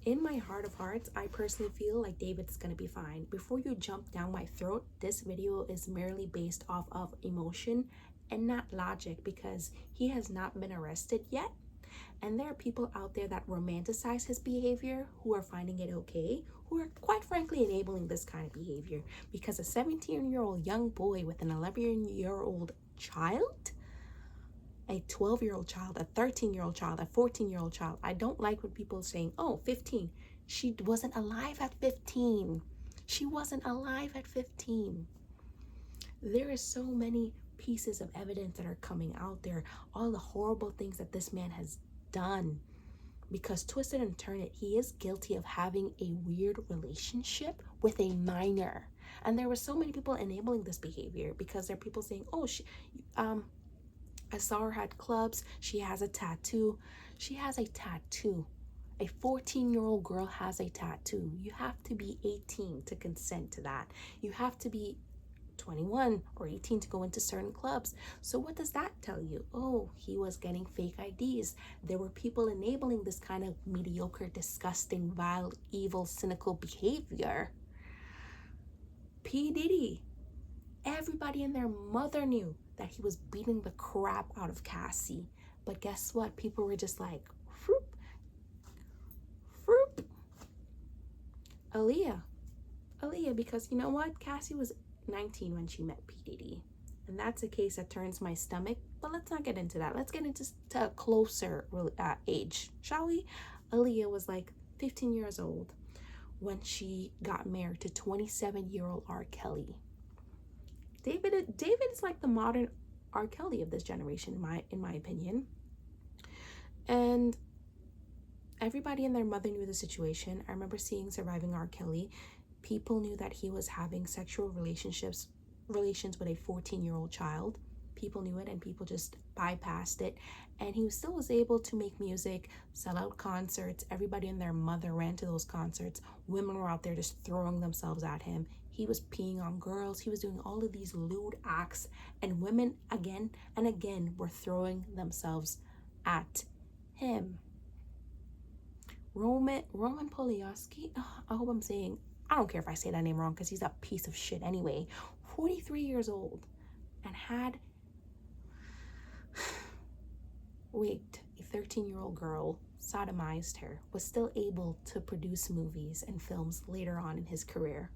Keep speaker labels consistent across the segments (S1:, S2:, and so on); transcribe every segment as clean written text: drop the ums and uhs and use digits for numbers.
S1: In my heart of hearts, I personally feel like David's gonna be fine. Before you jump down my throat, this video is merely based off of emotion and not logic, because he has not been arrested yet. And there are people out there that romanticize his behavior, who are finding it okay, who are quite frankly enabling this kind of behavior. Because a 17-year-old young boy with an 11-year-old child, a 12-year-old child, a 13-year-old child, a 14-year-old child. I don't like when people are saying, oh, 15. She wasn't alive at 15. She wasn't alive at 15. There is so many pieces of evidence that are coming out there. All the horrible things that this man has done. Because twisted and turn it, he is guilty of having a weird relationship with a minor. And there were so many people enabling this behavior, because there are people saying, oh, I saw her at clubs. She has a tattoo. She has a tattoo. A 14-year-old girl has a tattoo. You have to be 18 to consent to that. You have to be 21 or 18 to go into certain clubs. So what does that tell you? Oh, he was getting fake IDs. There were people enabling this kind of mediocre, disgusting, vile, evil, cynical behavior. P-diddy. Everybody and their mother knew that he was beating the crap out of Cassie. But guess what? People were just like, Froop, Froop. Aaliyah, because you know what? Cassie was 19 when she met P-diddy. And that's a case that turns my stomach. But let's not get into that. Let's get into a closer age, shall we? Aaliyah was like 15 years old when she got married to 27-year-old R. Kelly. David is like the modern R. Kelly of this generation, in my opinion. And everybody and their mother knew the situation. I remember seeing Surviving R. Kelly. People knew that he was having sexual relations with a 14-year-old child. People knew it, and people just bypassed it. And he still was able to make music, sell out concerts. Everybody and their mother ran to those concerts. Women were out there just throwing themselves at him. He was peeing on girls. He was doing all of these lewd acts, and women again and again were throwing themselves at him. Roman Polanski, I hope I'm saying, I don't care if I say that name wrong, because he's a piece of shit anyway. 43 years old, and had raped a 13-year-old girl, sodomized her, was still able to produce movies and films later on in his career.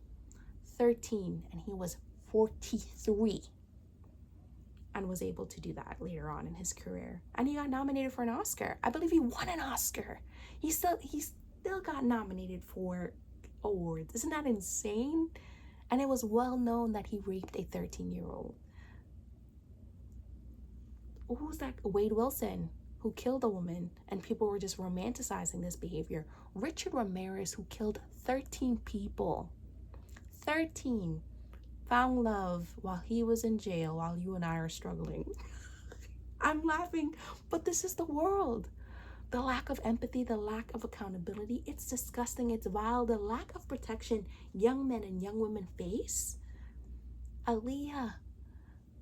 S1: 13, and he was 43, and was able to do that later on in his career. And he got nominated for an Oscar. I believe he won an Oscar. He still got nominated for awards. Isn't that insane? And it was well known that he raped a 13-year-old. Who's that? Wade Wilson, who killed a woman, and people were just romanticizing this behavior. Richard Ramirez, who killed 13 people. 13, found love while he was in jail, while you and I are struggling. I'm laughing, but this is the world. The lack of empathy, the lack of accountability, it's disgusting, it's vile. The lack of protection young men and young women face. Aaliyah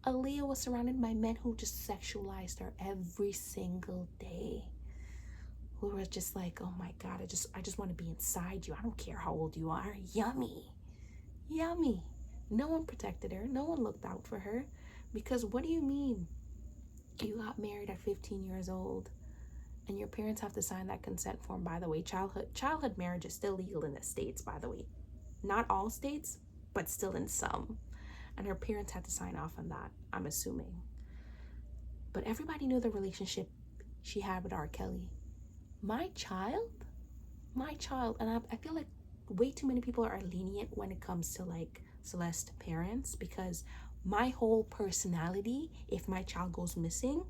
S1: was surrounded by men who just sexualized her every single day. Who were just like, oh my God, I just want to be inside you. I don't care how old you are. Yummy. No one protected her. No one looked out for her. Because what do you mean? You got married at 15 years old, and your parents have to sign that consent form. By the way, childhood marriage is still legal in the States, by the way. Not all states, but still in some. And her parents had to sign off on that, I'm assuming. But everybody knew the relationship she had with R. Kelly. My child, and I feel like way too many people are lenient when it comes to like Celeste's parents, because my whole personality, if my child goes missing,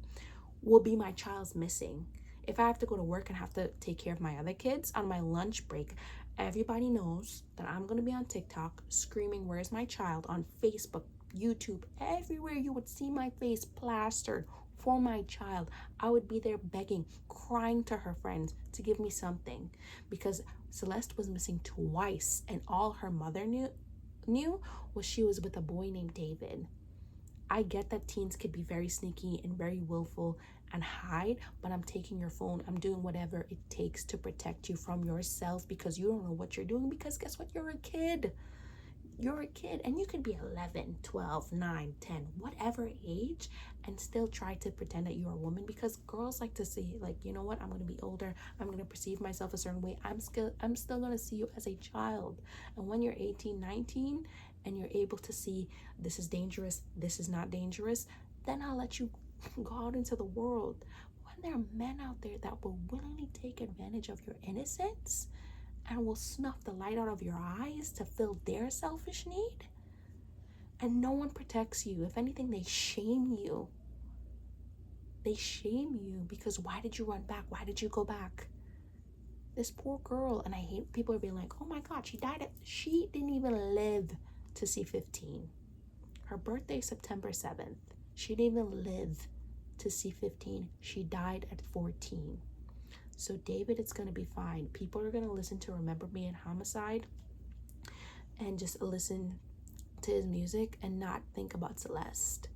S1: will be my child's missing. If I have to go to work and have to take care of my other kids on my lunch break, everybody knows that I'm going to be on TikTok screaming, where's my child? On Facebook, YouTube, everywhere you would see my face plastered for my child. I would be there begging, crying to her friends to give me something, because Celeste was missing twice, and all her mother knew was she was with a boy named David. I get that teens could be very sneaky and very willful and hide, but I'm taking your phone. I'm doing whatever it takes to protect you from yourself, because you don't know what you're doing, because guess what? You're a kid. You're a kid, and you could be 11, 12, 9, 10, whatever age, and still try to pretend that you're a woman, because girls like to say, like, you know what, I'm going to be older, I'm going to perceive myself a certain way, I'm still going to see you as a child. And when you're 18, 19, and you're able to see this is dangerous, this is not dangerous, then I'll let you go out into the world. When there are men out there that will willingly take advantage of your innocence and will snuff the light out of your eyes to fill their selfish need, and no one protects you. If anything, they shame you. They shame you, because why did you run back? Why did you go back? This poor girl, and I hate people are being like, oh my God, she didn't even live to see 15. Her birthday, September 7th. She didn't even live to see 15. She died at 14. So David, it's going to be fine. People are going to listen to Remember Me and Homicide and just listen to his music and not think about Celeste,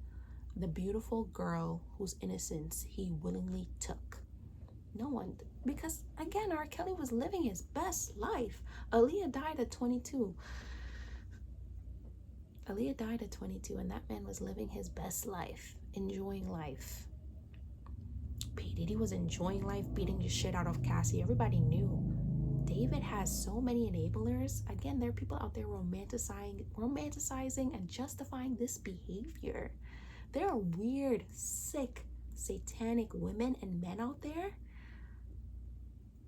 S1: the beautiful girl whose innocence he willingly took. No one, because again, R. Kelly was living his best life. Aaliyah died at 22. Aaliyah died at 22, and that man was living his best life, enjoying life. P-diddy was enjoying life, beating the shit out of Cassie. Everybody knew. David has so many enablers. Again, there are people out there romanticizing and justifying this behavior. There are weird, sick, satanic women and men out there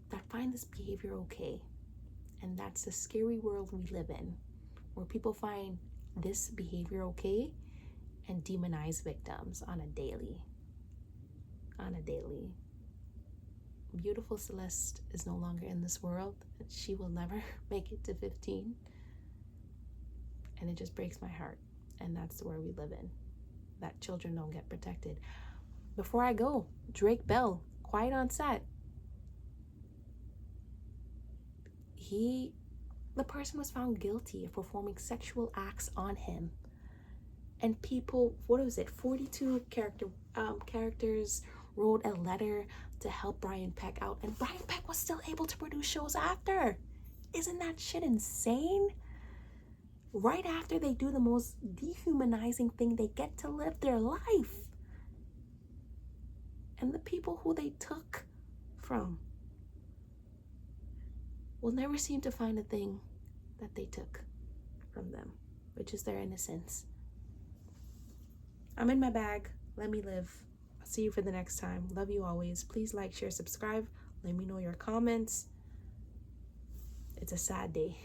S1: that find this behavior okay. And that's the scary world we live in, where people find this behavior okay and demonize victims on a daily. Beautiful Celeste is no longer in this world. She will never make it to 15. And it just breaks my heart. And that's where we live in, that children don't get protected. Before I go, Drake Bell, quiet on set. The person was found guilty of performing sexual acts on him. And people, 42 characters wrote a letter to help Brian Peck out, and Brian Peck was still able to produce shows after. Isn't that shit insane? Right after they do the most dehumanizing thing, they get to live their life. And the people who they took from will never seem to find a thing that they took from them, which is their innocence. I'm in my bag. Let me live. I'll see you for the next time. Love you always. Please like, share, subscribe. Let me know your comments. It's a sad day.